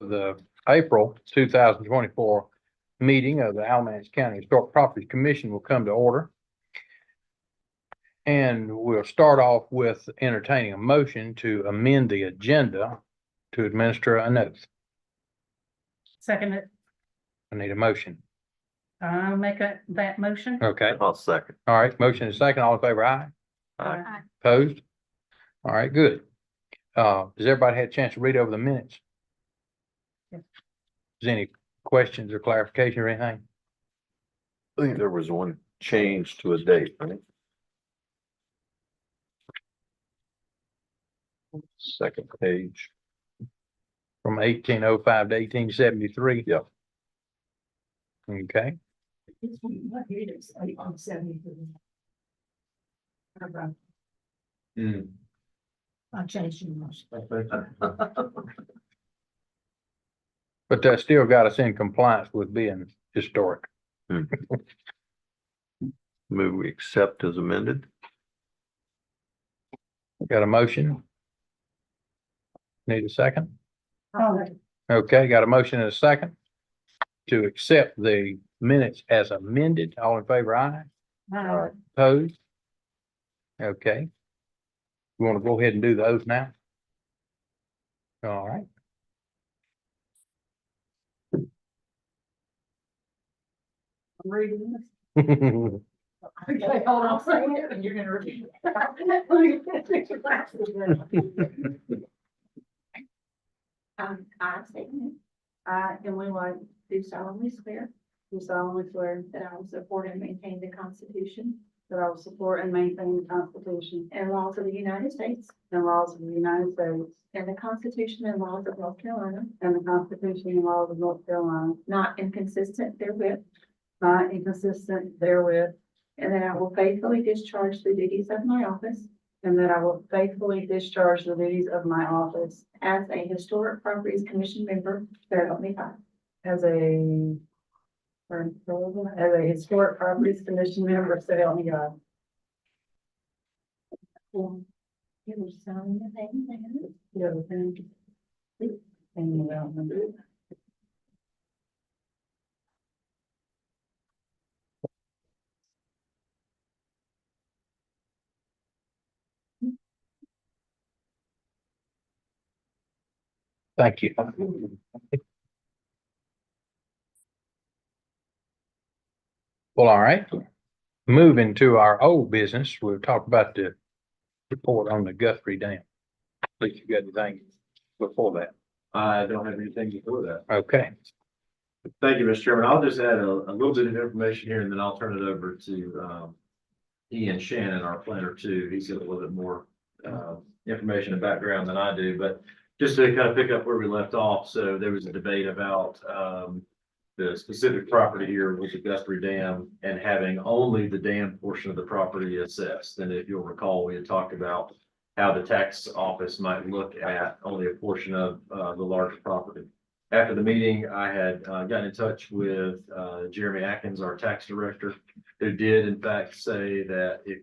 the April 2024 meeting of the Alamance County Historic Properties Commission will come to order. And we'll start off with entertaining a motion to amend the agenda to administer an oath. Second it. I need a motion. I'll make that motion. Okay, I'll second. all right, motion is second. All in favor, aye. Aye. Opposed? All right, good. Does everybody have a chance to read over the minutes? Yes. Is any questions or clarification or anything? I think there was one change to a date, right? Second page. From 1805 to 1873? Yeah. Okay, It's what it is, on 73. I changed your motion. but that still got us in compliance with being historic. Move we accept as amended. Got a motion? Need a second? Oh, Okay, got a motion and a second to accept the minutes as amended. All in favor, aye. Opposed? Okay. You want to go ahead and do the oath now? All right. I'm reading this. Okay, hold on a second, and you're gonna repeat. I state your name. I, Emily White, do solemnly swear that I will support and maintain the Constitution that I will support and maintain the Constitution and laws of the United States and laws of the United States and the Constitution and laws of North Carolina, and the Constitution and laws of North Carolina, not inconsistent therewith, not inconsistent therewith, and that I will faithfully discharge the duties of my office and that I will faithfully discharge the duties of my office as a Historic Properties Commission member, so help me God. as a Historic Properties Commission member, so help me God. You will sign the name there. Yeah, thank you. And you know, Thank you. Well, all right. Moving to our old business, we'll talk about the report on the Guthrie Dam. Please, you got anything before that? I don't have anything before that. Okay, Thank you, Mr. Chairman. I'll just add a little bit of information here and then I'll turn it over to Ian Shannon, our planner too. He's got a little bit more information and background than I do, but just to kind of pick up where we left off. So there was a debate about the specific property here with the Guthrie Dam and having only the dam portion of the property assessed. And if you'll recall, we had talked about how the tax office might look at only a portion of the larger property. After the meeting, I had gotten in touch with Jeremy Atkins, our tax director, who did in fact say that if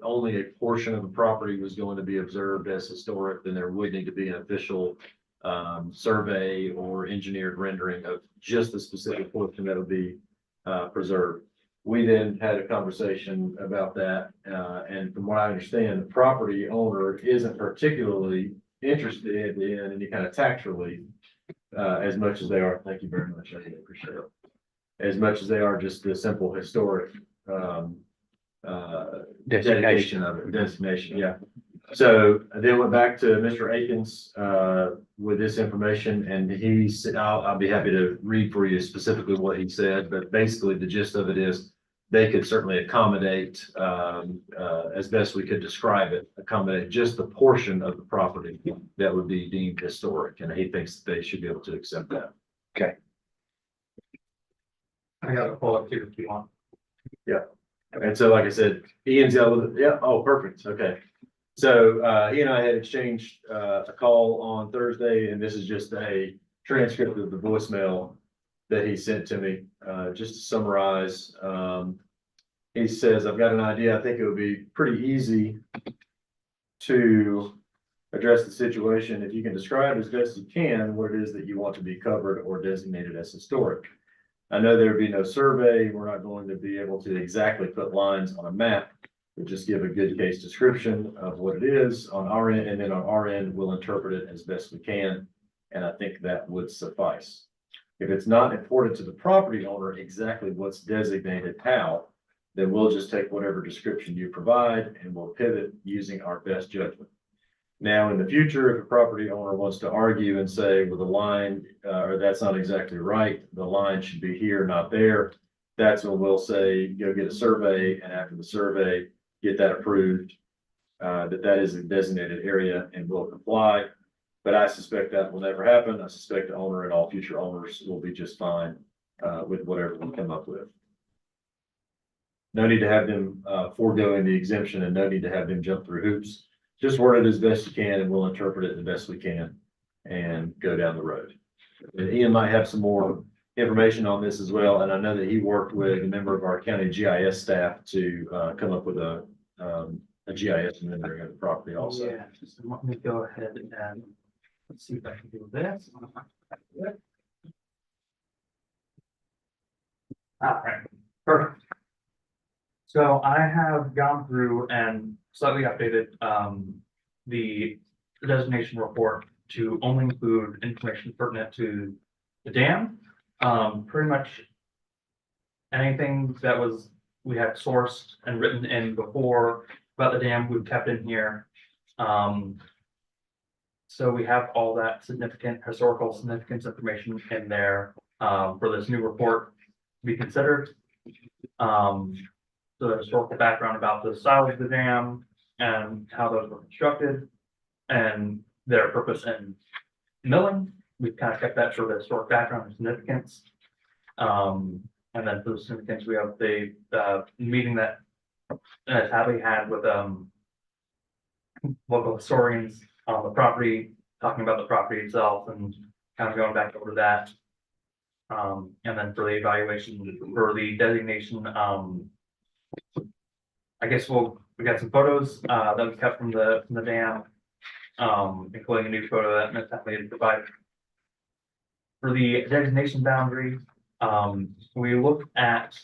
only a portion of the property was going to be observed as historic, then there would need to be an official survey or engineered rendering of just the specific portion that would be preserved. We then had a conversation about that, and from what I understand, the property owner isn't particularly interested in any kind of tax relief as much as they are. Thank you very much. I really appreciate it. As much as they are just the simple historic dedication of it, designation. Yeah. So I then went back to Mr. Akins with this information, and he said, I'll be happy to read for you specifically what he said, but basically the gist of it is they could certainly accommodate, as best we could describe it, accommodate just the portion of the property that would be deemed historic, and he thinks they should be able to accept that. okay. I got to pull up here if you want. Yeah. And so, like I said, Ian's got a little, yeah, oh, perfect, okay. So, he and I had exchanged, a call on Thursday, and this is just a transcript of the voicemail that he sent to me, just to summarize. He says, I've got an idea. I think it would be pretty easy to address the situation. If you can describe as best you can what it is that you want to be covered or designated as historic. I know there would be no survey. We're not going to be able to exactly put lines on a map. We'll just give a good case description of what it is on our end, and then on our end, we'll interpret it as best we can. And I think that would suffice. If it's not important to the property owner exactly what's designated how, then we'll just take whatever description you provide and we'll pivot using our best judgment. Now, in the future, if a property owner wants to argue and say, well, the line, or that's not exactly right, the line should be here, not there. That's when we'll say, go get a survey, and after the survey, get that approved, that is a designated area and will comply. But I suspect that will never happen. I suspect the owner and all future owners will be just fine, with whatever we come up with. No need to have them, foregoing the exemption, and no need to have them jump through hoops. Just word it as best you can, and we'll interpret it the best we can and go down the road. And Ian might have some more information on this as well, and I know that he worked with a member of our county GIS staff to come up with a GIS rendering of the property also. Yeah, just let me go ahead and let's see if I can do this. All right, perfect. So I have gone through and slightly updated the designation report to only include information pertinent to the dam. Pretty much anything that we had sourced and written in before about the dam, we've kept in here. So we have all that significant historical significance information in there for this new report to be considered. The historical background about the size of the dam and how those were constructed and their purpose in milling. We've kind of kept that sort of historic background and significance. And then for the significance, we have the meeting that Hadley had with local historians on the property, talking about the property itself and kind of going back over that. And then for the evaluation, for the designation, I guess we got some photos that we kept from the dam, including a new photo that Ms. Hadley had provided. For the designation boundary, we looked at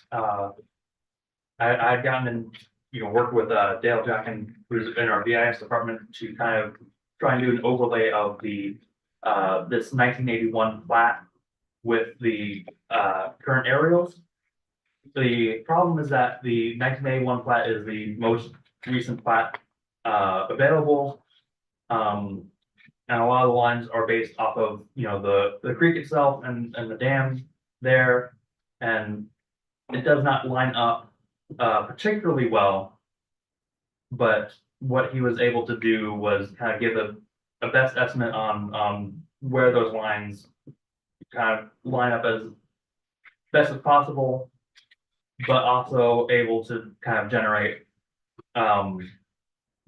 I'd gotten in, worked with Dale Jacken, who's in our BIS department, to kind of try and do an overlay of the this 1981 plat with the current aerials. The problem is that the 1981 plat is the most recent plat available. And a lot of the lines are based off of, the creek itself and the dam there. And it does not line up particularly well. But what he was able to do was kind of give a best estimate on where those lines kind of line up as best as possible, but also able to kind of generate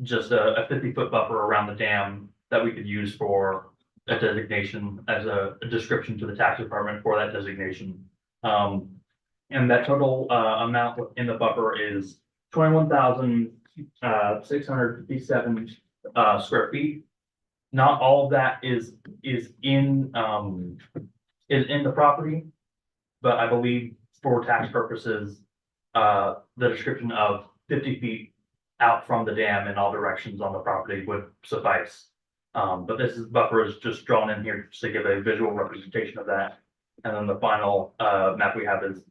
just a 50-foot buffer around the dam that we could use for a designation as a description to the tax department for that designation. And that total amount in the buffer is 21,657 square feet. Not all of that is in the property, but I believe for tax purposes, the description of 50 feet out from the dam in all directions on the property would suffice. But buffer is just drawn in here just to give a visual representation of that. And then the final map we have is,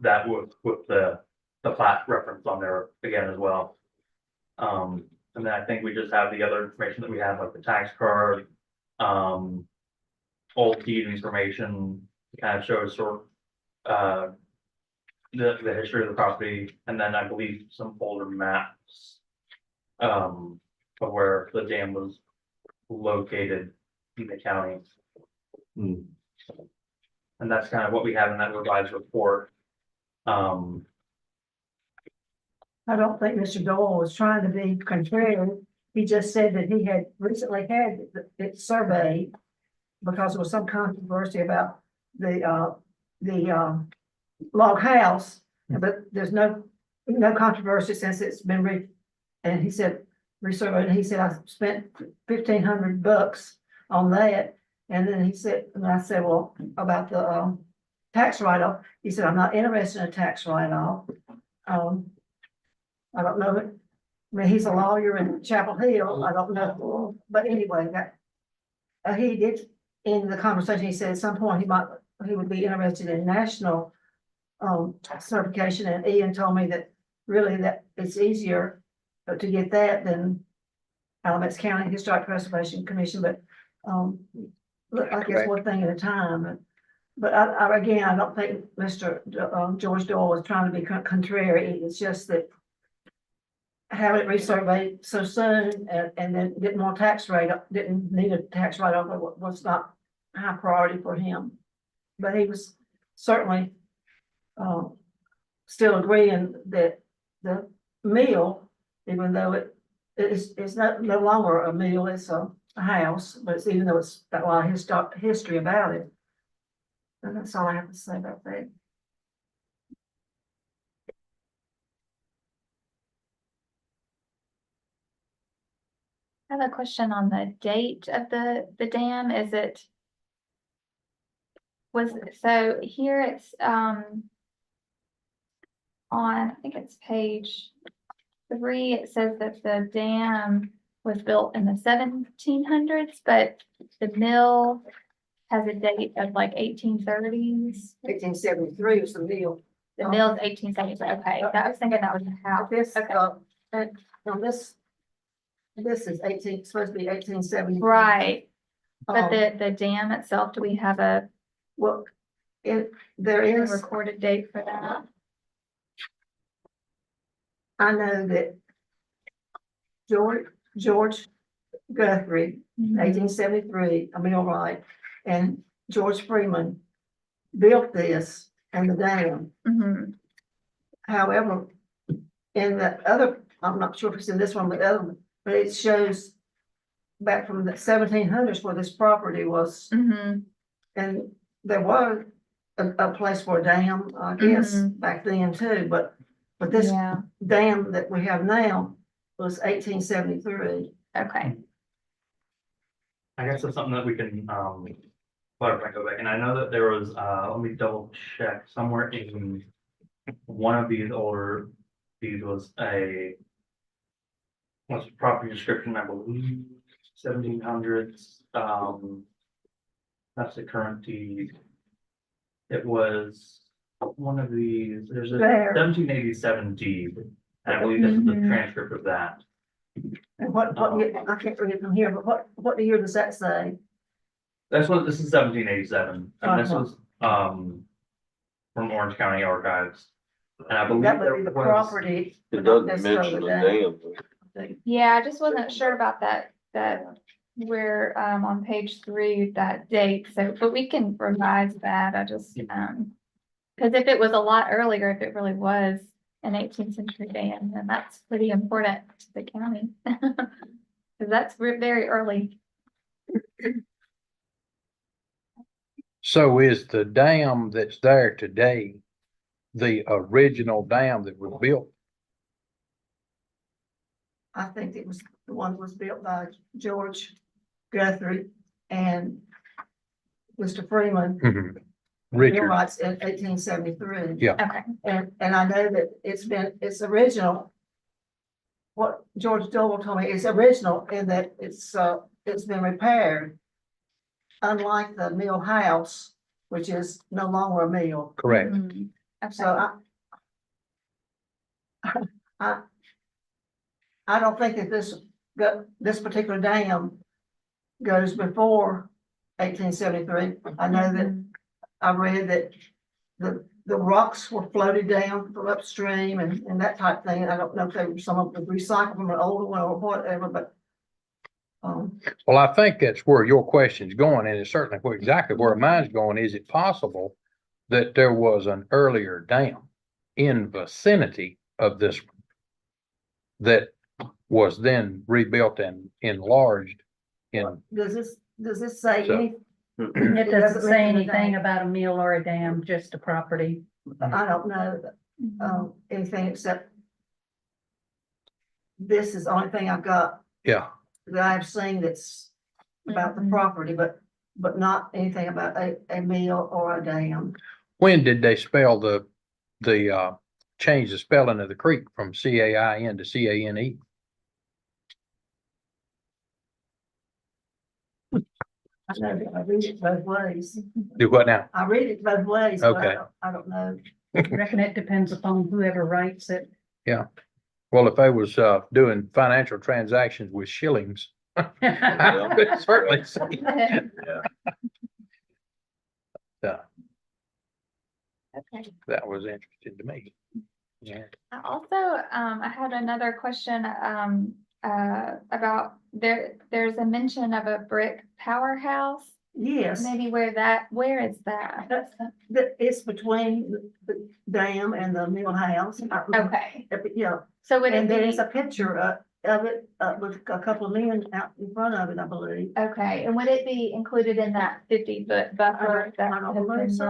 that with the plat reference on there again as well. And then I think we just have the other information that we have, like the tax card, old deed information, kind of shows sort of the history of the property, and then I believe some older maps of where the dam was located in the county. And that's kind of what we have in that revised report. I don't think Mr. Doyle was trying to be contrary. He just said that he had recently had it surveyed because there was some controversy about the log house, but there's no controversy since it's been and he said resurveyed, he said, I spent $1,500 on that. And then he said, and I said, well, about the, tax write-off, he said, I'm not interested in a tax write-off. I don't know, I mean, he's a lawyer in Chapel Hill, I don't know, but anyway, that. He did, in the conversation, he said at some point he would be interested in national certification, and Ian told me that really that it's easier to get that than Alamance County Historic Preservation Commission, but look, I guess one thing at a time. But again, I don't think Mr. George Doyle was trying to be contrary. It's just that having it resurveyed so soon and then getting more tax rate, didn't need a tax write-off, was not high priority for him. But he was certainly still agreeing that the mill, even though it's no longer a mill, it's a house, but it's, even though it's got a lot of history about it. And that's all I have to say about that. I have a question on the date of the dam. Is it? So here it's, on, I think it's page 3, it says that the dam was built in the 1700s, but the mill has a date of like 1830s. 1873 was the mill. The mill's 1873. Okay, I was thinking that was the house. This, Okay. and on this is supposed to be 1870. Right, but Um, the dam itself, do we have a Well, there is, recorded date for that? I know that George Guthrie, Mm-hmm. 1873, a millwright, and George Freeman built this and the dam. Mhm. However, in the other, I'm not sure if it's in this one, but the other one, but it shows back from the 1700s where this property was, Mhm. and there was a place for a dam, I guess, Mhm. back then too, but this Yeah, dam that we have now was 1873. okay. I guess that's something that we can, clarify, go back, and I know that there was, let me double check, somewhere in one of these older, these was what's the property description, I believe, 1700s, that's the current deed. It was one of these, there's a There. 1787 deed, and I believe this is the Mhm. transcript of that. And what year, I can't read it from here, but what year does that say? That's what, this is 1787, and this Uh-huh. was, from Orange County Archives. And I believe That would there be the was, property. It not doesn't necessarily mention the dam. dam. Yeah, I just wasn't sure about that we're, on page 3, that date, so, but we can revise that, I just, because if it was a lot earlier, if it really was an 18th century dam, then that's pretty important to the county. Because that's very early. So is the dam that's there today the original dam that was built? I think it was, the one that was built by George Guthrie and Mr. Freeman. Mhm. Richard, Millwrights in 1873. Yeah. Okay. And I know that it's original. What George Dole told me, it's original in that it's been repaired. Unlike the mill house, which is no longer a mill. correct. Mhm. Okay. So I don't think that this particular dam goes before 1873. I know that Mhm. I read that the rocks were floated down from upstream and that type of thing. I don't know if they were, some of them recycled from an older one or whatever, but Well, I think that's where your question's going, and it's certainly exactly where mine's going. Is it possible that there was an earlier dam in vicinity of this one that was then rebuilt and enlarged in, does this say So- any? It doesn't doesn't say mention the anything dam. about a mill or a dam, just a property. I don't know, Mhm. anything except this is the only thing I've got Yeah, that I've seen that's about the Mhm. property, but not anything about a mill or a dam. when did they spell change the spelling of the creek from CAIN to CANE? I know that I read it both ways. Do what now? I read it both ways, but Okay. I don't know. I reckon it depends upon whoever writes it. Well, if I was, doing financial transactions with shillings, I could certainly see. Yeah, Okay. that was interesting to me. Yeah. I also, I had another question, about there's a mention of a brick powerhouse. Yes, Maybe where is that? it's between the dam and the mill house. Okay, Yeah, so would it and there is be, a picture of it, with a couple of men out in front of it, I believe. okay, and would it be included in that 50-foot buffer? that I don't has believe been so.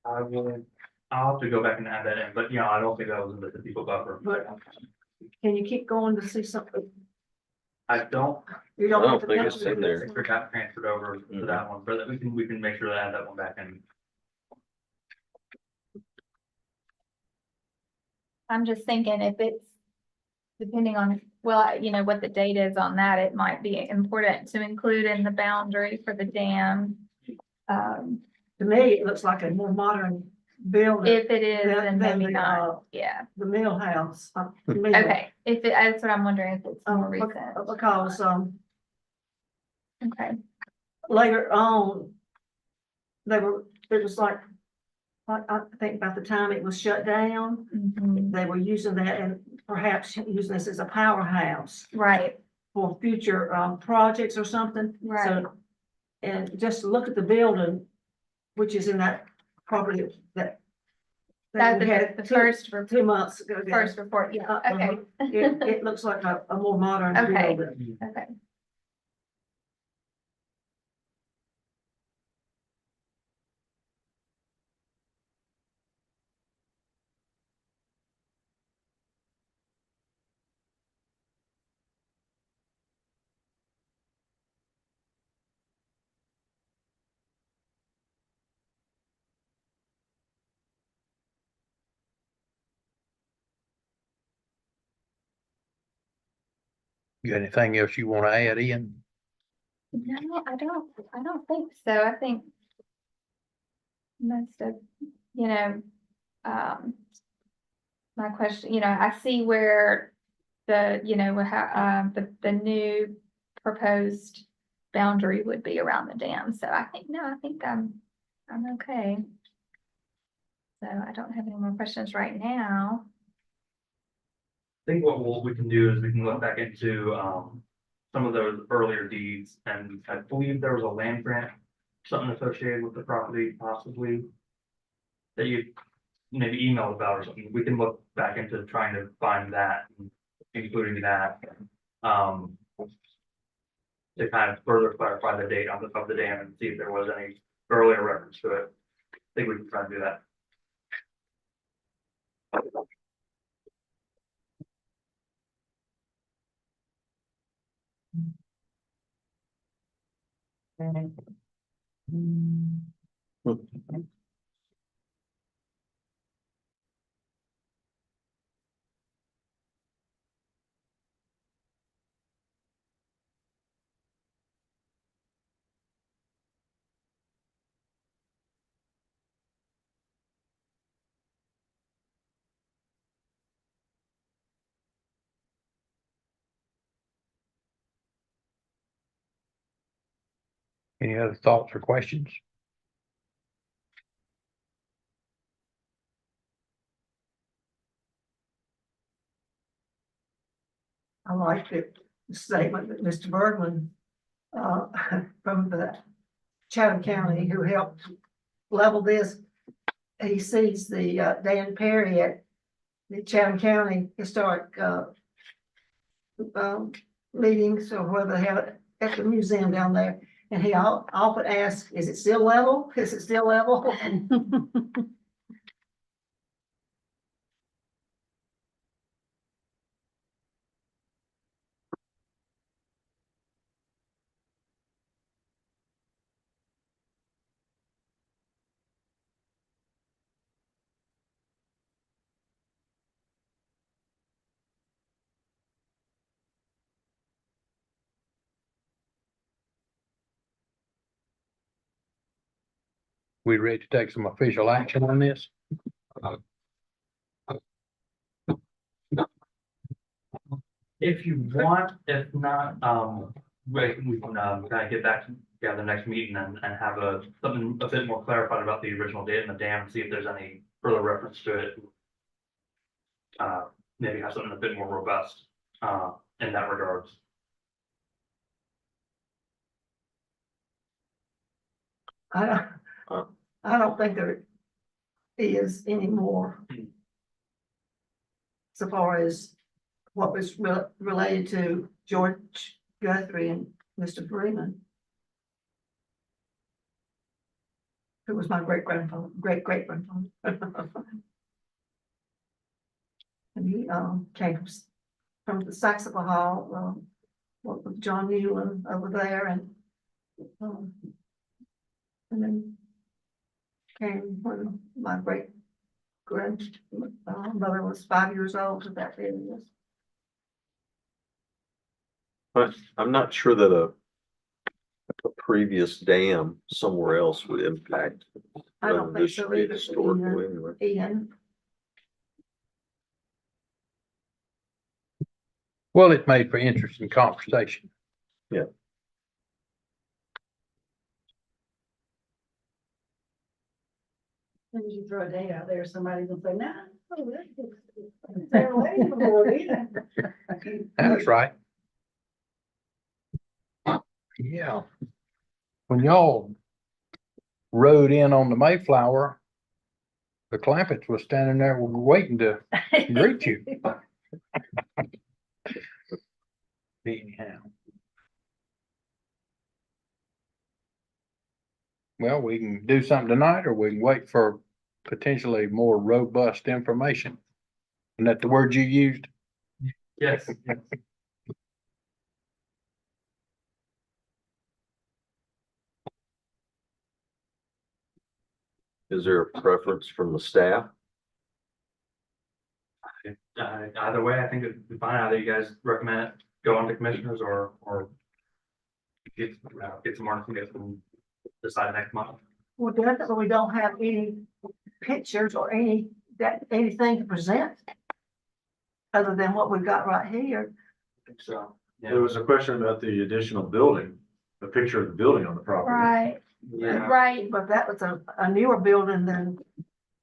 drawn? I'll have to go back and add that in, but you know, I don't think that was in the 50-foot buffer. But can you keep going to see something? I don't, You I don't. don't have to think touch it's it. in there. think we got transferred over to that one, but we can make sure to add that one back in. I'm just thinking if it's, depending on, well, you know, what the date is on that, it might be important to include in the boundary for the dam. To me, it looks like a more modern building, If it is, then than maybe the, not, yeah, the mill house. Mill. okay, if it, that's what I'm wondering, if it's more Bec- recent. Because, Okay, later on, it was like, I think about the time it was shut down, mhm, they were using that and perhaps using this as a powerhouse right, for future, projects or something. right, So, and just look at the building, which is in that property that. that's we had the two- first, 2 months ago. first report, yeah, Uh-huh. okay. It looks like a more modern Okay. building. Okay. You got anything else you want to add, Ian? No, I don't think so. I think most of, you know, my question, you know, I see where the, you know, how, the new proposed boundary would be around the dam. So I think, no, I think I'm okay. So I don't have any more questions right now. I think we can do is we can look back into, some of those earlier deeds, and I believe there was a land grant, something associated with the property possibly that you maybe emailed about or something. We can look back into trying to find that, including that. To kind of further clarify the date of the dam and see if there was any earlier reference to it. I think we can try and do that. Any other thoughts or questions? I like the statement that Mr. Bergman, from the Chatham County, who helped level this. He sees the, Dan Perry at the Chatham County Historic, meetings, or where they have it at the museum down there. And he often asks, is it still level? Is it still level? We ready to take some official action on this? If you want, if not, we can, kind of get back together next meeting and have something a bit more clarified about the original date and the dam, and see if there's any further reference to it. Maybe have something a bit more robust, in that regards. I don't think there is anymore. So far as what was related to George Guthrie and Mr. Freeman. Who was my great-grandfather, great-great-grandfather. And he, came from the Saxophone Hall, worked with John Newland over there and then came when my grandmother was 5 years old at that period. But I'm not sure that a previous dam somewhere else would impact. I don't whether think this so should be either, historical anyway. Ian. Well, it made for interesting conversation. As you throw a date out there, somebody's gonna say, nah. They're waiting for it. That's right. Yeah. When y'all rode in on the Mayflower, the Clampetts was standing there waiting to greet you. Anyhow. Well, we can do something tonight, or we can wait for potentially more robust information. Isn't that the word you used? Yes. Is there a preference from the staff? Either way, I think it'd be fine. Either you guys recommend it, go on to commissioners or get some more information, decide next month. Well, definitely, we don't have any pictures or anything to present. Other than what we've got right here. So, There was a question about the additional building, a picture of the building on the property. Right, yeah, right. But that was a newer building than,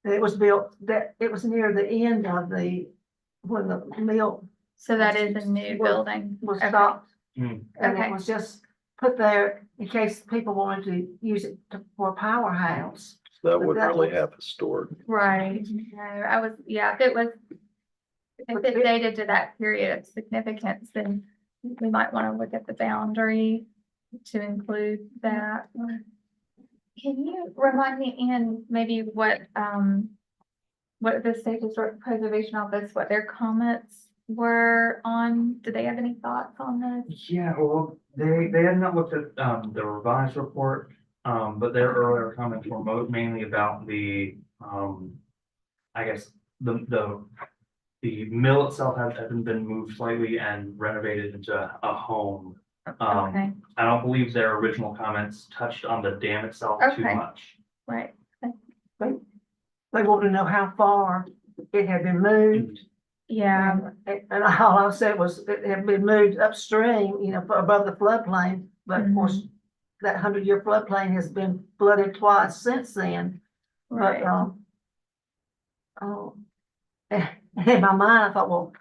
it was built, that, it was near the end of when the mill So that is a new building. was Okay. stopped. Hmm. And Okay. it was just put there in case people wanted to use it for a powerhouse. That But would that really was- have historic. Right, no, I was, yeah, if it dated to that period of significance, then we might want to look at the boundary to include that. Can you remind me, Ian, maybe what the State Historic Preservation Office, what their comments were on? Do they have any thoughts on this? Yeah, well, they had not looked at the revised report, but their earlier comments were mainly about the I guess the mill itself hasn't been moved slightly and renovated into a home. Okay, I don't believe their original comments touched on the dam itself too Okay. much. right, They wanted to know how far it had been moved. yeah, And all I said was it had been moved upstream, above the floodplain, but of course, that 100-year floodplain has been flooded twice since then. But, right, in my mind, I thought, well,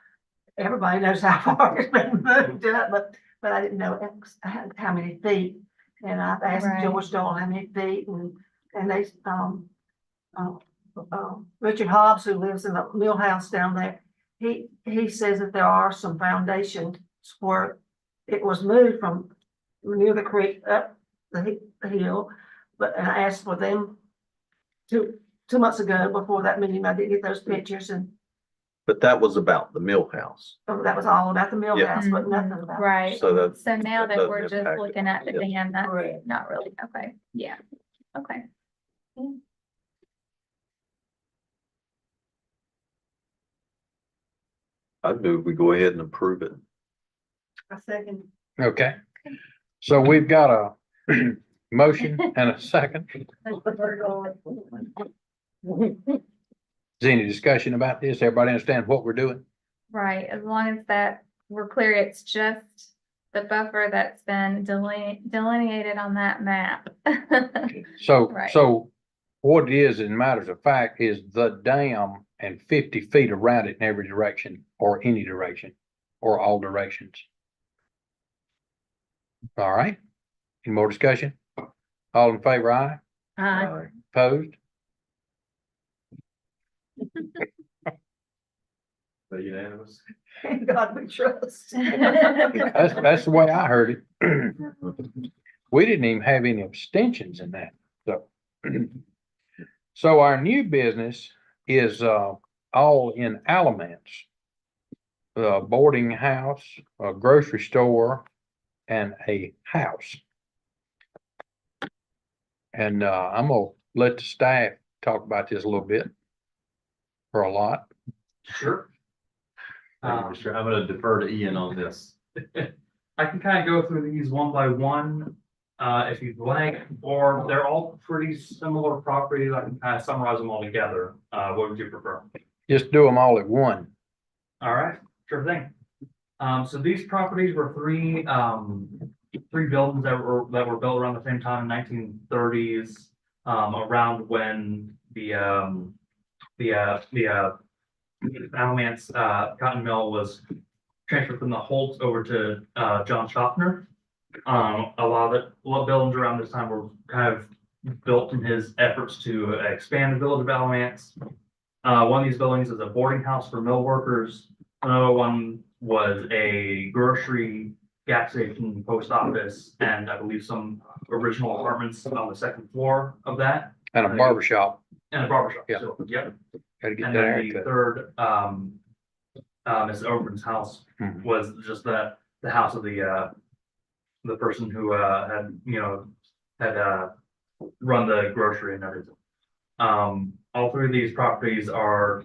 everybody knows how far it's been moved up, but I didn't know how many feet. And I asked Right. George Dole how many feet, and they, Richard Hobbs, who lives in the mill house down there, he says that there are some foundations where it was moved from near the creek up the hill. And I asked for them 2 months ago before that meeting. I didn't get those pictures, and But that was about the mill house. that was all about the mill Yeah. house, but nothing about. right. So that, So now that that we're doesn't just impact it. looking at the Yeah. dam, that's Correct. not really, okay, yeah, okay. I'd move we go ahead and approve it. A second. Okay. So we've got a Motion and a second. Is any discussion about this? Everybody understand what we're doing? Right, as long as that, we're clear, it's just the buffer that's been delineated on that map. So, Right. so what it is in matters of fact is the dam and 50 feet around it in every direction or any direction or all directions. All right. Any more discussion? All in favor, aye? Opposed? So unanimous. In God we trust. That's the way I heard it. We didn't even have any abstentions in that, so. So our new business is, all in Alamance. A boarding house, a grocery store, and a house. And, I'm gonna let the staff talk about this a little bit. For a lot. Sure. Thank you, Mr. I'm gonna defer to Ian on this. I can kind of go through these one by one, if you'd like, or they're all pretty similar properties. I can kind of summarize them all together. What would you prefer? Just do them all at one. All right, sure thing. So these properties were three buildings that were built around the same time in 1930s, around when the Alamance cotton mill was transferred from the Holtz over to John Schaffner. A lot of buildings around this time were kind of built from his efforts to expand the village of Alamance. One of these buildings is a boarding house for mill workers. Another one was a grocery, gas station, post office, and I believe some original apartments on the second floor of that, And a barber shop. and a barber shop. Yeah. So, yep. Gotta get And that then the haircut. third, Mrs. Overton's house Mhm. was just the house of the person who, had, run the grocery and everything. All three of these properties are,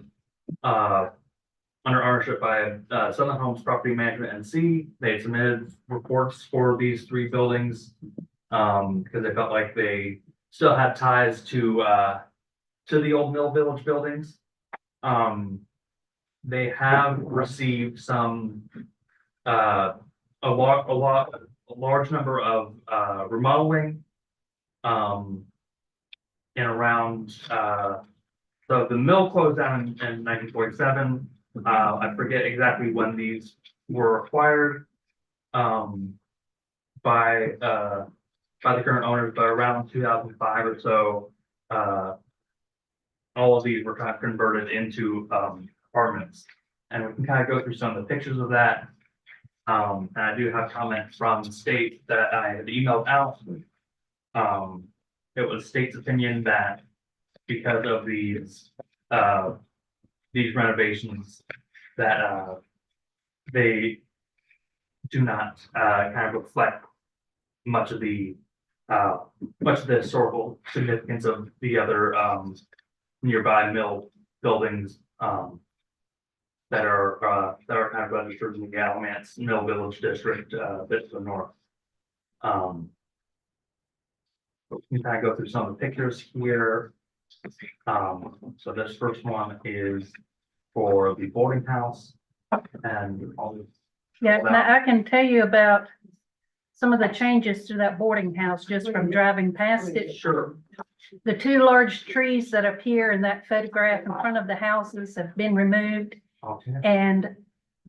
under ownership by, Southern Homes Property Management NC. They submitted reports for these three buildings, because they felt like they still had ties to the old Mill Village buildings. They have received some, a large number of, remodeling. And around, so the mill closed down in 1947. I forget exactly when these were acquired, by the current owners, but around 2005 or so, all of these were kind of converted into apartments. And we can kind of go through some of the pictures of that. And I do have comments from the state that I had emailed out. It was state's opinion that because of these renovations, that they do not kind of reflect much of the historical significance of the other nearby mill buildings that are kind of registered in the Alamance Mill Village District, bit to the north. We kind of go through some of the pictures here. So this first one is for the boarding house, and all the Yeah, now I can tell you about some of the changes to that boarding house just from driving past it. sure. The two large trees that appear in that photograph in front of the houses have been removed, Okay. and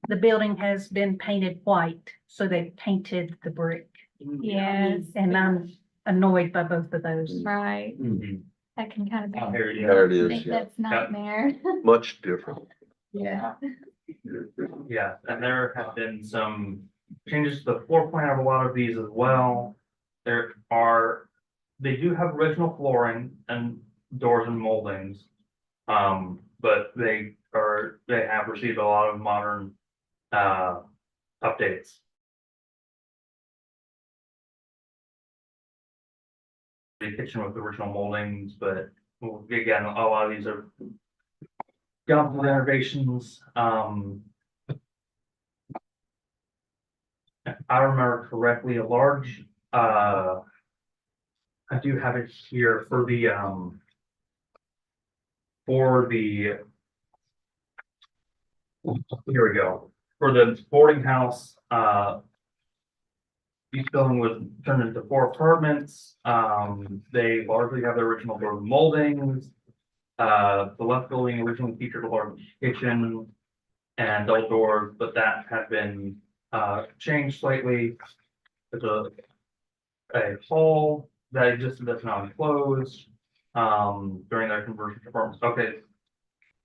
the building has been painted white. So they painted the brick, Yes, and I'm annoyed by both of those. right, Mhm. I can kind Oh, of here it is. There it is, think yeah. that's nightmare. Much different. Yeah. Yeah, and there have been some changes to the floor plan of a lot of these as well. They do have original flooring and doors and moldings. But they have received a lot of modern, updates. The kitchen with original moldings, but again, a lot of these are gone through renovations. If I remember correctly, a large I do have it here for the, here we go, for the boarding house, each building was turned into 4 apartments. They largely have the original door moldings. The left building originally featured a large kitchen and double doors, but that had been, changed slightly. There's a hall that existed that's now enclosed, during their conversion to apartments. Okay.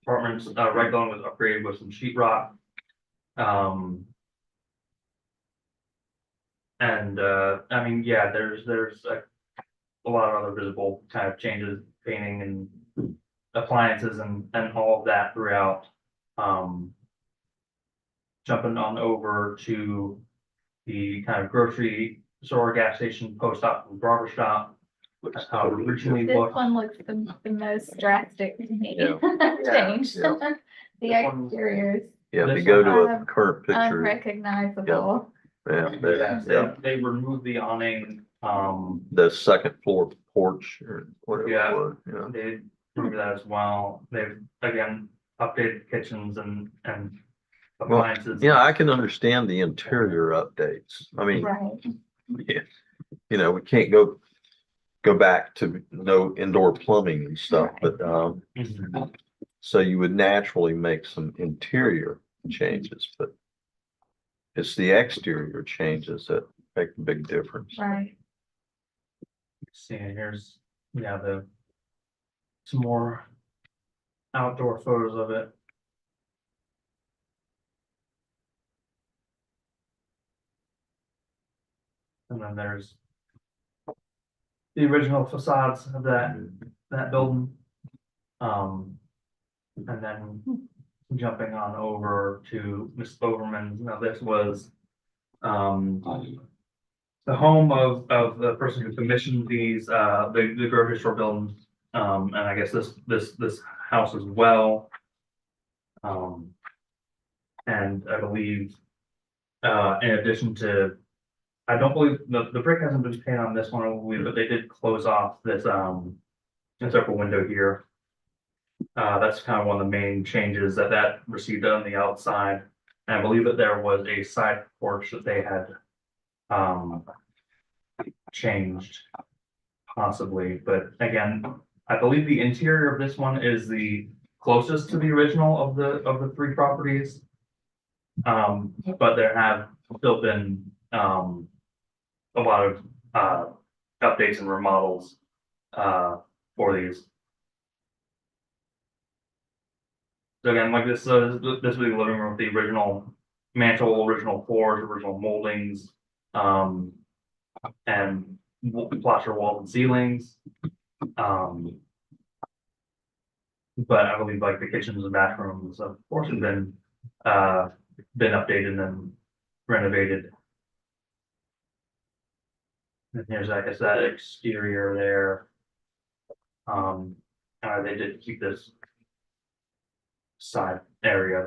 Apartments, right building was upgraded with some sheet rock. And, I mean, yeah, there's a lot of other visible kind of changes, painting and appliances and all of that throughout. Jumping on over to the kind of grocery store, gas station, post office, and barber shop. That's how it originally This looked. one looks the most drastic to me. Yeah. Change. Yeah. The This one- exteriors Yeah, if you This go one to I a have current picture, unrecognizable. yeah, Yeah, yeah, they removed the awning, the second floor porch or whatever Yeah. it was, yeah. they removed that as well. They've, again, updated kitchens and appliances. Yeah, I can understand the interior updates. I mean, Right. yeah, you know, we can't go back to no indoor plumbing and stuff, but, Mhm. so you would naturally make some interior changes, but it's the exterior changes that make a big difference. Right. See, here's, yeah, some more outdoor photos of it. And then there's the original facades of that building. And then jumping on over to Miss Overman, now this was, the home of the person who commissioned these, the grocery store building, and I guess this house as well. And I believe, in addition to, I don't believe, the brick hasn't been painted on this one, I believe, but they did close off this, encircle window here. That's kind of one of the main changes that received on the outside. And I believe that there was a side porch that they had, changed possibly, but again, I believe the interior of this one is the closest to the original of the 3 properties. But there have still been, a lot of, updates and remodels, for these. So again, like this, this was the living room with the original mantle, original floors, original moldings, and plaster walls and ceilings. But I believe like the kitchens and bathrooms, of course, have been updated and renovated. And here's, I guess, that exterior there. They did keep this side area,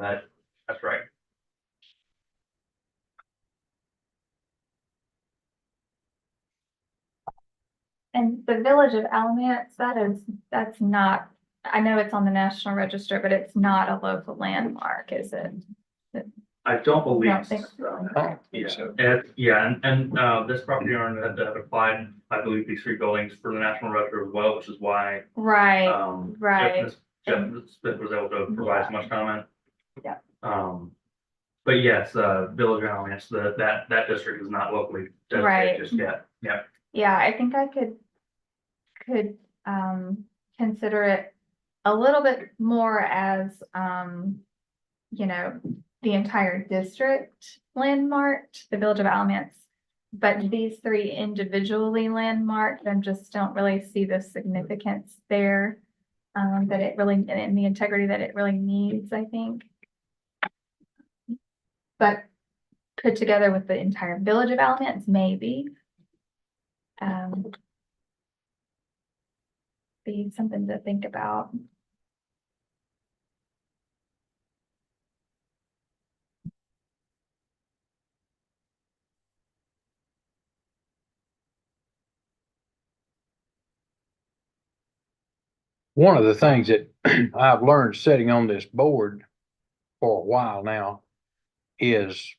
that's right. And the Village of Alamance, that's not, I know it's on the National Register, but it's not a local landmark, is it? I don't believe Don't think so. so. Yeah, and this property owner had applied, I believe, these 3 buildings for the National Register as well, which is why. Right, If right. Ms. Jeff Smith was able to provide so much comment. Yeah. But yes, Village of Alamance, that district is not locally Right. designated just yet, yeah. Yeah, I think I could consider it a little bit more as, you know, the entire district landmarked, the Village of Alamance. But these 3 individually landmarked, and just don't really see the significance there. That it really, and the integrity that it really needs, I think. But put together with the entire Village of Alamance, maybe. Be something to think about. One of the things that I've learned sitting on this board for a while now is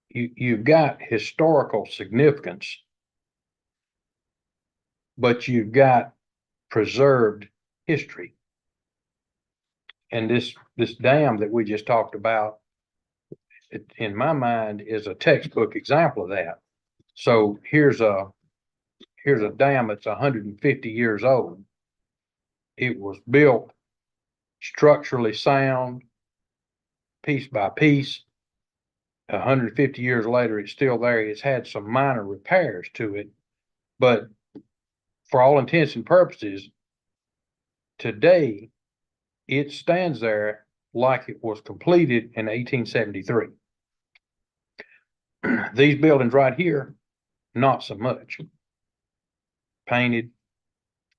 you've got historical significance, but you've got preserved history. And this dam that we just talked about, in my mind, is a textbook example of that. So here's a dam that's 150 years old. It was built structurally sound, piece by piece. 150 years later, it's still there. It's had some minor repairs to it, but for all intents and purposes, today, it stands there like it was completed in 1873. These buildings right here, not so much. Painted,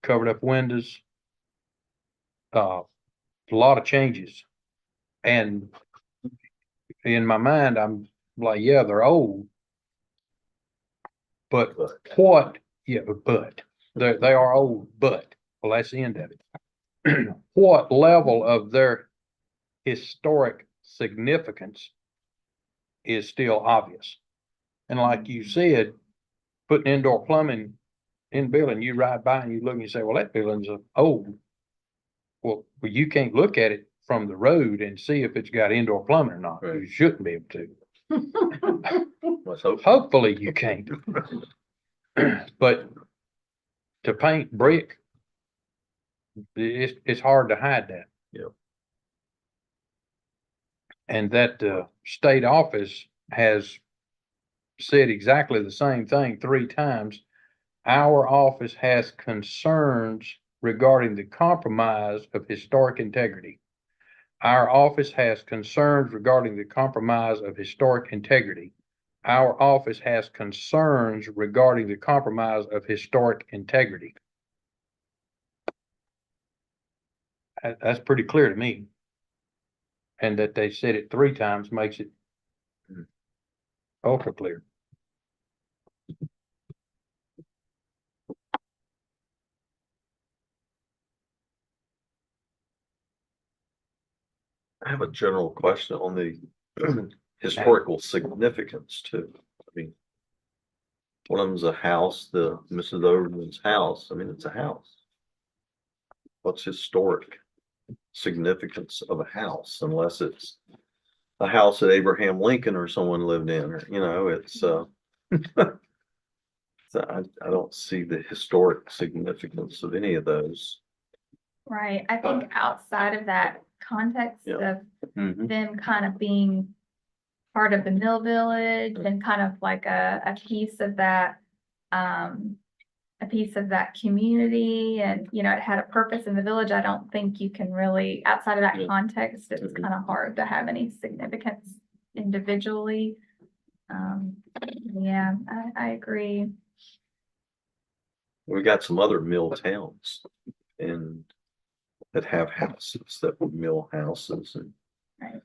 covered up windows, a lot of changes. And in my mind, I'm like, yeah, they're old. But what, yeah, but they are old, but, well, that's the end of it. What level of their historic significance is still obvious? And like you said, putting indoor plumbing in building, you ride by and you look and you say, well, that building's old. Well, you can't look at it from the road and see if it's got indoor plumbing or not. Right. You shouldn't be able to. Let's hope. Hopefully you can't. But to paint brick, it's hard to hide that. Yeah. And that state office has said exactly the same thing 3 times. Our office has concerns regarding the compromise of historic integrity. Our office has concerns regarding the compromise of historic integrity. Our office has concerns regarding the compromise of historic integrity. That's pretty clear to me. And that they said it 3 times makes it ultra clear. I have a general question on the historical significance too. I mean, one of them's a house, the Mrs. Overman's house. I mean, it's a house. What's historic significance of a house unless it's a house that Abraham Lincoln or someone lived in, or, you know, it's, so I don't see the historic significance of any of those. Right, I think outside of that context Yeah. of them kind of being part of the Mill Village and kind of like a piece of that, a piece of that community, and, you know, it had a purpose in the village. I don't think you can really, outside of that Yeah. context, it's kind of hard to have any significance individually. Yeah, I agree. We got some other mill towns and that have houses that were mill houses, and Right.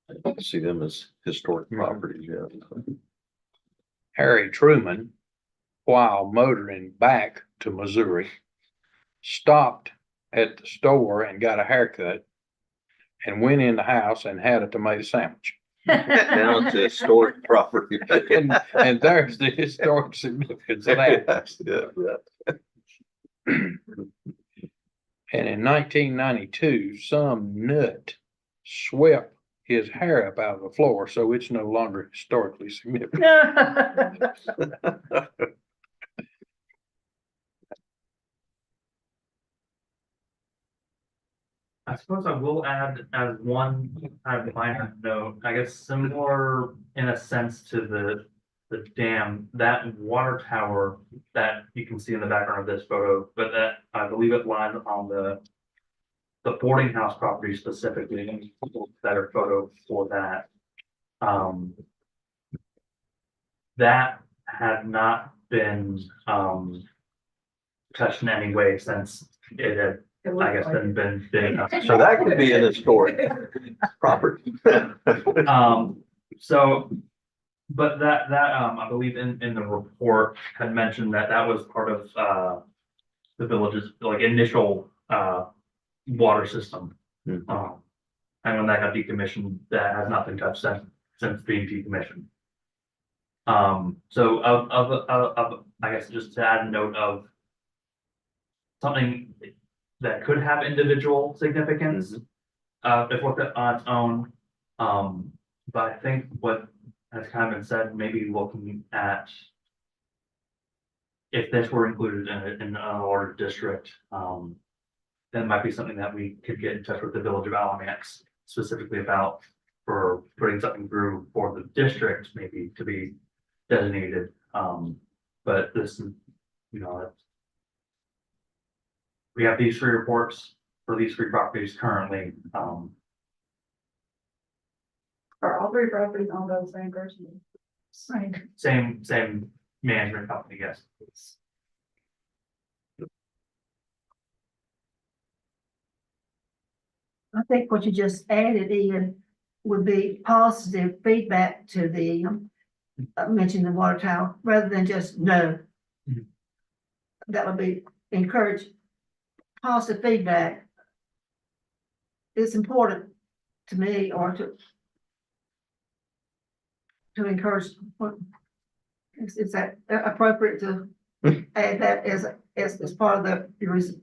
I don't see them as historic Mhm. properties yet. Harry Truman, while motoring back to Missouri, stopped at the store and got a haircut and went in the house and had a tomato sandwich. Down to historic property. And there's the historic significance of that. Yeah. And in 1992, some nut swept his hair up out of the floor, so it's no longer historically significant. I suppose I will add as one kind of minor note, I guess similar in a sense to the dam, that water tower that you can see in the background of this photo, but that I believe it lies on the boarding house property specifically, and better photo for that. That had not been touched in any way since it had, I guess, been. So that could be an historic property. So But that, I believe in the report had mentioned that that was part of, the village's, like, initial, water system. Mhm. And when that got decommissioned, that has not been touched since being decommissioned. So I guess just to add a note of something that could have individual significance, if looked at on its own. But I think what has kind of been said, maybe looking at if this were included in an ordered district, that might be something that we could get in touch with the village of Alamance specifically about for putting something through for the district, maybe to be designated. But this, we have these 3 reports for these 3 properties currently. Are all 3 properties owned by the same person? Same management company, yes. I think what you just added, Ian, would be positive feedback to the, mention the water tower, rather than just no. Mhm. That would be encourage positive feedback. It's important to me, or to encourage, is that appropriate to add that as part of the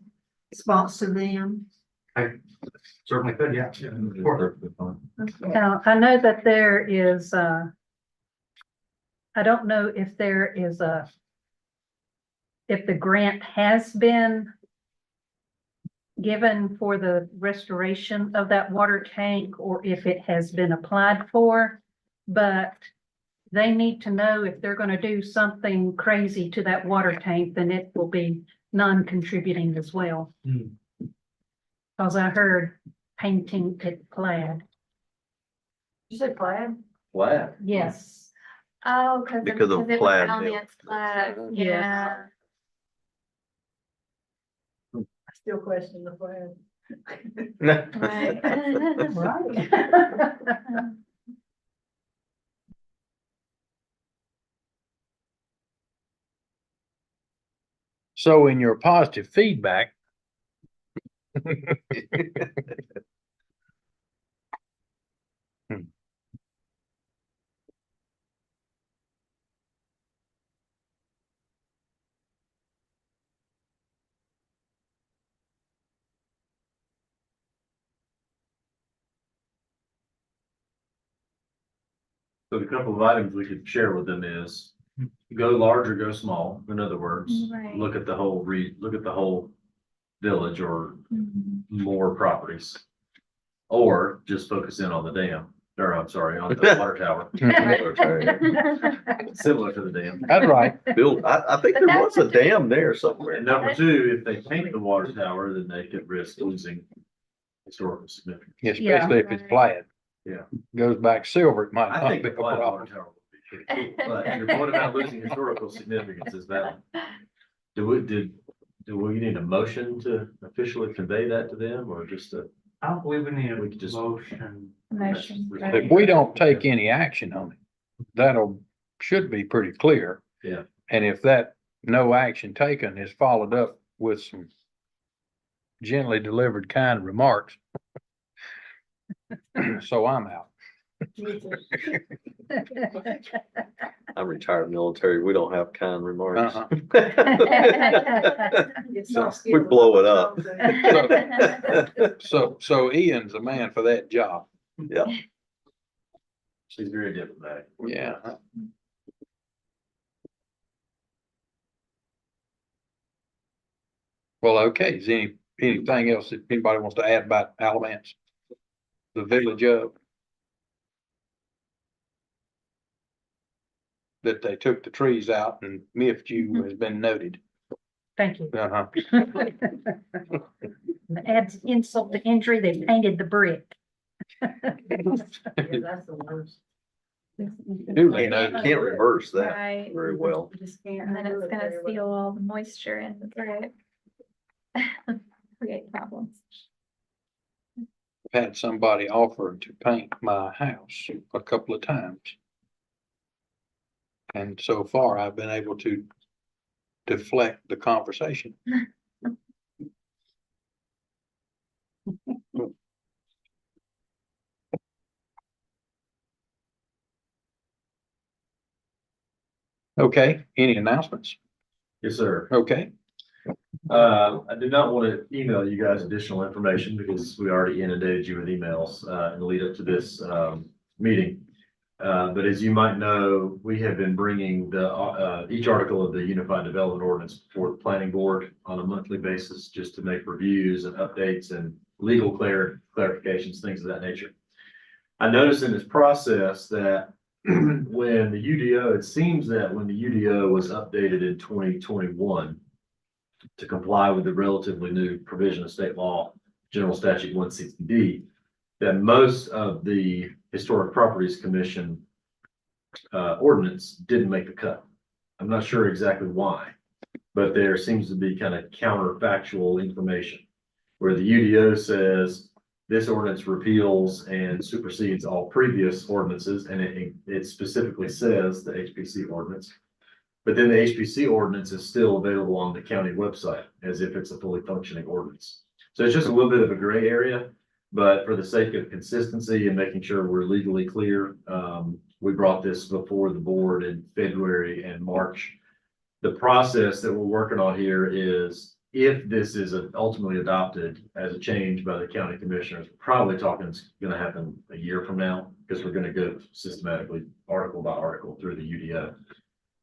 response to them? Certainly could, yeah. Of course. Now, I know that there is, I don't know if there is if the grant has been given for the restoration of that water tank, or if it has been applied for, but they need to know if they're gonna do something crazy to that water tank, then it will be non-contributing as well. Hmm. Cause I heard painting it plaid. You said plaid? Wow. Yes. Oh, Because of it was plaid mill. Alamance Plaid, Yes. yeah. I still question the plaid. Right. Right. So in your positive feedback, So the couple of items we could share with them is go large or go small. In other words, Right. look at the whole village or Mhm. more properties. Or just focus in on the dam, or I'm sorry, on the water tower, similar to the dam. that's right. Bill, I think But there was that's a dam there somewhere. And number 2, if they paint the water tower, then they could risk losing historical significance. Especially if it's plaid. Yeah. Goes back silver, it might I not think be the a plaid water problem. tower would be pretty cool, but your point about losing historical significance is valid. Do we need a motion to officially convey that to them, or just a? I don't believe we need a We could just- motion. Motion, right. If we don't take any action on it, should be pretty clear. Yeah. And if that no action taken is followed up with some gently delivered kind remarks. So I'm out. I'm retired military. We don't have kind remarks. Uh-huh. It's So, not we skill, blow it it's up. So Ian's a man for that job. Yeah. She's very diplomatic. Yeah. Well, okay. Is anything else that anybody wants to add about Alamance? The village of? That they took the trees out and MIFG has been noted. Thank you. Uh-huh. Adds insult to injury, they painted the brick. That's the worst. Do they know? Can't reverse that Right, very well. You just can't. and then handle it's it gonna very well. seal all the moisture in the brick. Create problems. Had somebody offer to paint my house a couple of times. And so far, I've been able to deflect the conversation. Okay, any announcements? Yes, sir. Okay, I did not want to email you guys additional information because we already inundated you with emails, in the lead up to this, meeting. But as you might know, we have been bringing each article of the Unified Development Ordinance before the planning board on a monthly basis, just to make reviews and updates and legal clarifications, things of that nature. I noticed in this process that when the UDO, it seems that when the UDO was updated in 2021 to comply with the relatively new provision of state law, General Statute 160D, that most of the Historic Properties Commission ordinance didn't make the cut. I'm not sure exactly why, but there seems to be kind of counterfactual information where the UDO says this ordinance repeals and supersedes all previous ordinances, and it specifically says the HPC ordinance. But then the HPC ordinance is still available on the county website as if it's a fully functioning ordinance. So it's just a little bit of a gray area, but for the sake of consistency and making sure we're legally clear, we brought this before the board in February and March. The process that we're working on here is if this is ultimately adopted as a change by the county commissioners, probably talking it's going to happen a year from now because we're going to go systematically article by article through the UDO.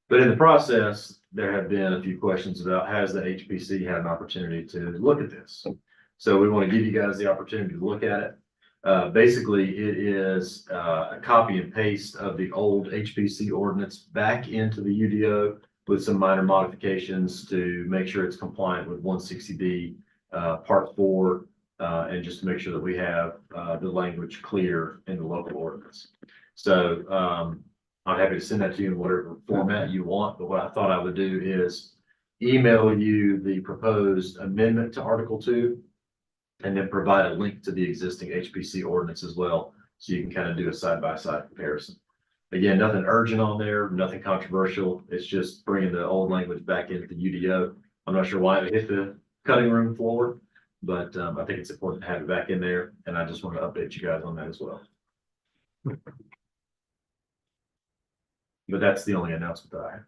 But in the process, there have been a few questions about has the HPC had an opportunity to look at this? So we want to give you guys the opportunity to look at it. Basically, it is a copy and paste of the old HPC ordinance back into the UDO with some minor modifications to make sure it's compliant with 160D Part 4, and just to make sure that we have the language clear in the local ordinance. So I'm happy to send that to you in whatever format you want, but what I thought I would do is email you the proposed amendment to Article 2 and then provide a link to the existing HPC ordinance as well, so you can kind of do a side-by-side comparison. Again, nothing urgent on there, nothing controversial. It's just bringing the old language back into the UDO. I'm not sure why it hit the cutting room floor, but I think it's important to have it back in there, and I just want to update you guys on that as well. But that's the only announcement that I have.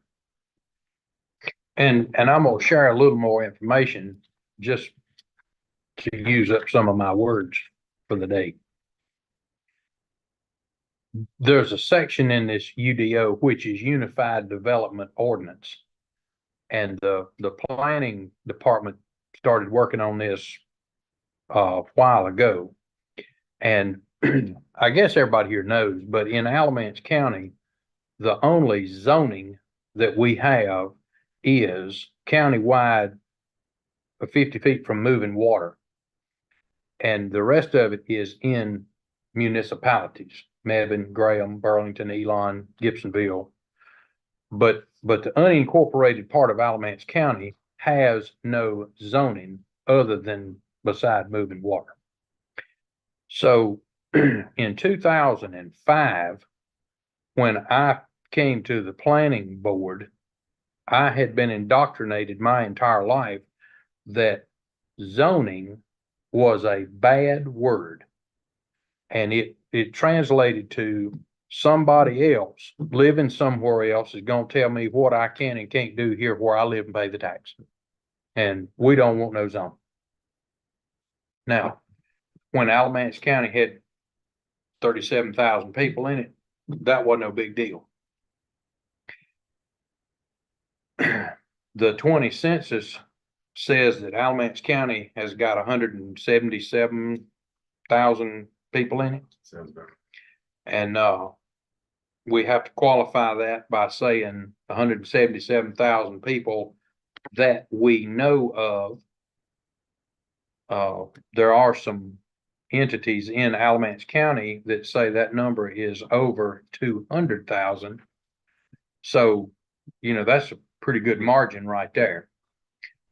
and I'm gonna share a little more information just to use up some of my words for the day. There's a section in this UDO, which is Unified Development Ordinance. And the planning department started working on this a while ago. And I guess everybody here knows, but in Alamance County, the only zoning that we have is countywide 50 feet from moving water. And the rest of it is in municipalities, Mebane, Graham, Burlington, Elon, Gibsonville. But the unincorporated part of Alamance County has no zoning other than beside moving water. So in 2005, when I came to the planning board, I had been indoctrinated my entire life that zoning was a bad word. And it translated to somebody else living somewhere else is going to tell me what I can and can't do here where I live and pay the tax. And we don't want no zone. Now, when Alamance County had 37,000 people in it, that wasn't no big deal. The 20 census says that Alamance County has got 177,000 people in it. Sounds better. And we have to qualify that by saying 177,000 people that we know of. There are some entities in Alamance County that say that number is over 200,000. So, that's a pretty good margin right there.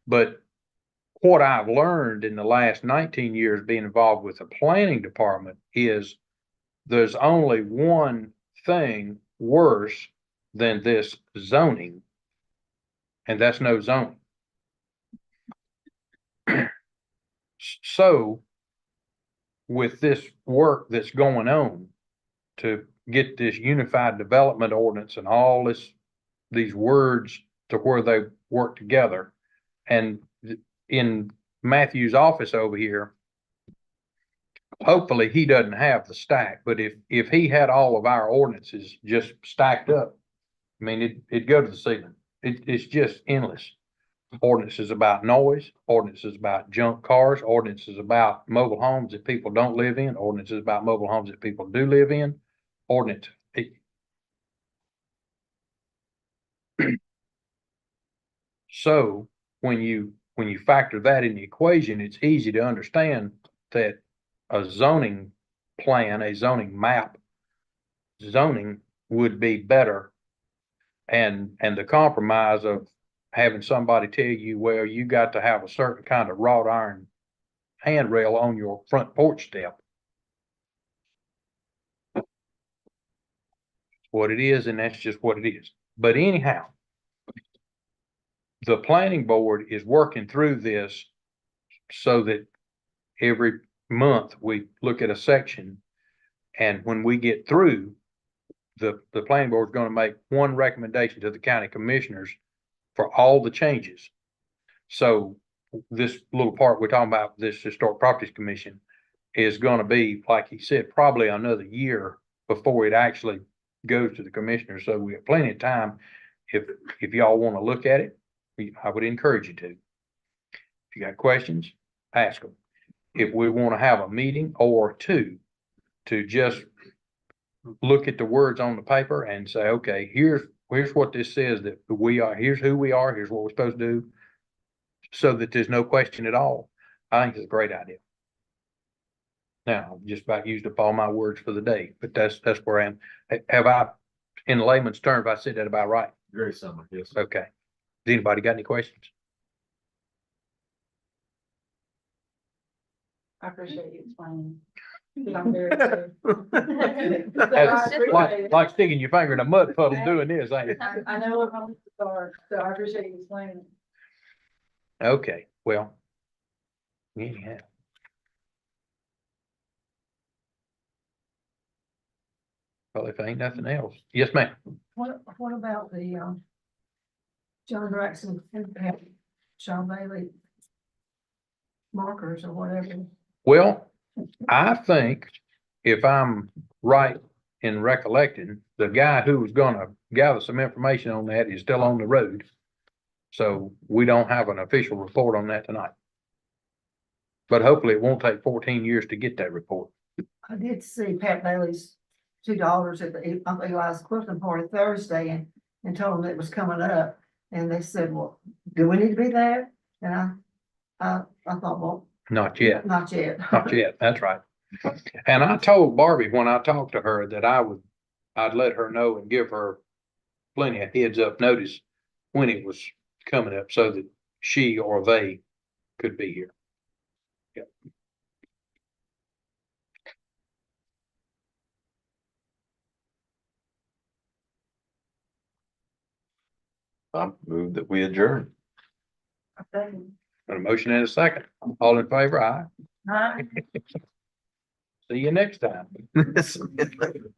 But what I've learned in the last 19 years being involved with the planning department is there's only one thing worse than this zoning. And that's no zoning. So with this work that's going on to get this unified development ordinance and all these words to where they work together. And in Matthew's office over here, hopefully he doesn't have the stack, but if he had all of our ordinances just stacked up, I mean, it'd go to the ceiling. It's just endless. Ordinances about noise, ordinances about junk cars, ordinances about mobile homes that people don't live in, ordinances about mobile homes that people do live in, ordinance. So when you factor that in the equation, it's easy to understand that a zoning plan, a zoning map, zoning would be better. And the compromise of having somebody tell you, well, you got to have a certain kind of wrought iron handrail on your front porch step. What it is, and that's just what it is. But anyhow, the planning board is working through this so that every month we look at a section. And when we get through, the planning board is going to make one recommendation to the county commissioners for all the changes. So this little part we're talking about, this Historic Properties Commission, is going to be, like he said, probably another year before it actually goes to the commissioners. So we have plenty of time. If y'all want to look at it, I would encourage you to. If you got questions, ask them. If we want to have a meeting or two to just look at the words on the paper and say, okay, here's what this says that we are, here's who we are, here's what we're supposed to do, so that there's no question at all, I think it's a great idea. Now, I've just about used up all my words for the day, but that's where I am. Have I, in layman's terms, I said that about right? Very similar, yes. Okay. Does anybody got any questions? I appreciate you explaining. I'm very That's like sticking your finger in a mud puddle doing this, ain't it? I know what I'm start, so I appreciate you explaining. Okay, well. Anyhow. Well, if ain't nothing else. Yes, ma'am. What about the, John Braxton and Sean Bailey markers or whatever? Well, I think if I'm right in recollecting, the guy who was gonna gather some information on that is still on the road. So we don't have an official report on that tonight. But hopefully it won't take 14 years to get that report. I did see Pat Bailey's two daughters at the Eli's Clifton party Thursday and told them it was coming up. And they said, well, do we need to be there? And I thought, well, Not yet, not yet. not yet. That's right. And I told Barbie when I talked to her that I'd let her know and give her plenty of heads up notice when it was coming up so that she or they could be here. Yep. I move that we adjourn. Got a motion and a second. All in favor, aye. Huh? See you next time.